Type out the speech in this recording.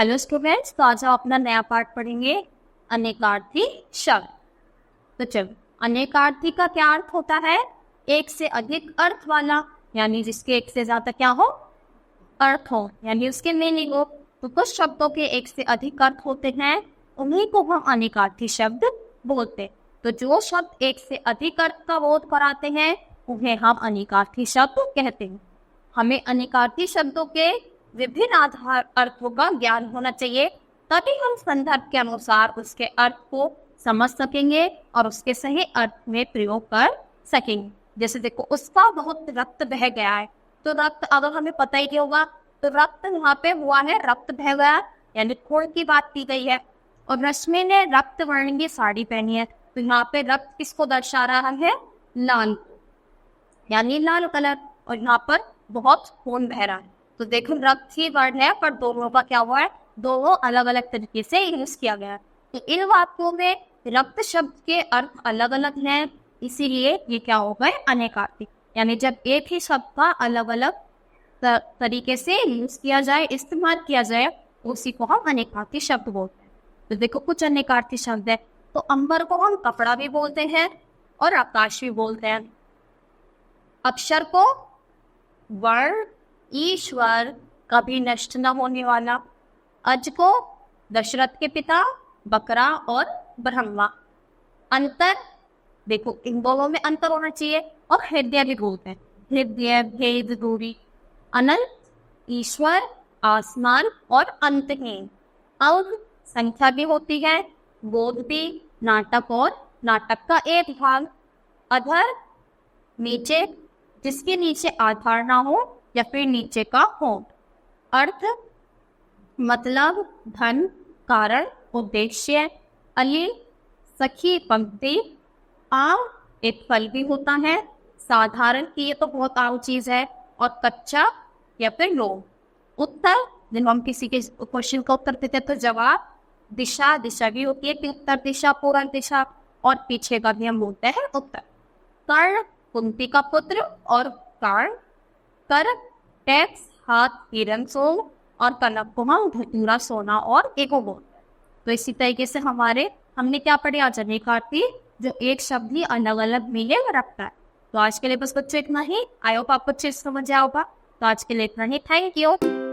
Hello students, तो आज हम अपना नया पाठ पढ़ेंगे अनेकार्थी शब्द। तो चलो, अनेकार्थी का क्या अर्थ होता है? एक से अधिक अर्थ वाला, यानी जिसके एक से ज्यादा क्या हो, अर्थ हो, यानी उसके मीनिंग हो। तो कुछ शब्दों के एक से अधिक अर्थ होते हैं, उन्हीं को हम अनेकार्थी शब्द बोलते। तो जो शब्द एक से अधिक अर्थ का बोध कराते हैं उन्हें हम अनेकार्थी शब्द कहते हैं। हमें अनेकार्थी शब्दों के विभिन्न आधार अर्थों का ज्ञान होना चाहिए, तभी हम संदर्भ के अनुसार उसके अर्थ को समझ सकेंगे और उसके सही अर्थ में प्रयोग कर सकेंगे। जैसे देखो, उसका बहुत रक्त बह गया है, तो रक्त अगर हमें पता ही नहीं होगा तो रक्त यहाँ पे हुआ है, रक्त बह गया, यानी खून की बात की गई है। और रश्मि ने रक्त वर्ण की साड़ी पहनी है, तो यहाँ पे रक्त किसको दर्शा रहा है? लाल, यानी लाल कलर। और यहाँ पर बहुत खून बह रहा है, तो देखो रक्त ही वर्ण है, पर दोनों का क्या हुआ है, दोनों अलग अलग तरीके से यूज किया गया है। तो इन वाक्यों में रक्त शब्द के अर्थ अलग अलग हैं, इसीलिए ये क्या हो गए, अनेकार्थी। यानी जब एक ही शब्द का अलग अलग तरीके से यूज किया जाए, इस्तेमाल किया जाए, उसी को हम अनेकार्थी शब्द बोलते हैं। तो देखो कुछ अनेकार्थी शब्द है। तो अंबर को हम कपड़ा भी बोलते हैं और आकाश भी बोलते हैं। अक्षर को वर्ण, ईश्वर, कभी नष्ट न होने वाला। अज को दशरथ के पिता, बकरा और ब्रह्मा। अंतर, देखो इन दोनों में अंतर होना चाहिए। और हृदय भी बोलते हैं, हृदय, भेद, दूरी। अनंत, ईश्वर, आसमान और अंतहीन। अंग, संख्या भी होती है, बोध भी, नाटक और नाटक का एक भाग। अधर, नीचे, जिसके नीचे आधार ना हो या फिर नीचे का हो। अर्थ, मतलब, धन, कारण, उद्देश्य। अली, सखी, पंक्ति। आम, एक फल भी होता है, साधारण की ये तो बहुत आम चीज है। और कच्चा या फिर लोभ। उत्तर, जब हम किसी के क्वेश्चन का उत्तर देते हैं तो जवाब। दिशा, दिशा भी होती है कि उत्तर दिशा, पूर्व दिशा। और पीछे का भी हम बोलते हैं उत्तर। कर्ण, कुंती का पुत्र और कर्ण। कर, टैक्स, हाथ, हिरण, सोम। और कनक को हम धतूरा, सोना और एगो बोलते हैं। तो इसी तरीके से हमने क्या पढ़े आज, अनेकार्थी, जो एक शब्द ही अलग अलग मीनिंग रखता है। तो आज के लिए बस बच्चों इतना ही। आई होप आपको अच्छे से समझ आया होगा। तो आज के लिए इतना ही। Thank you.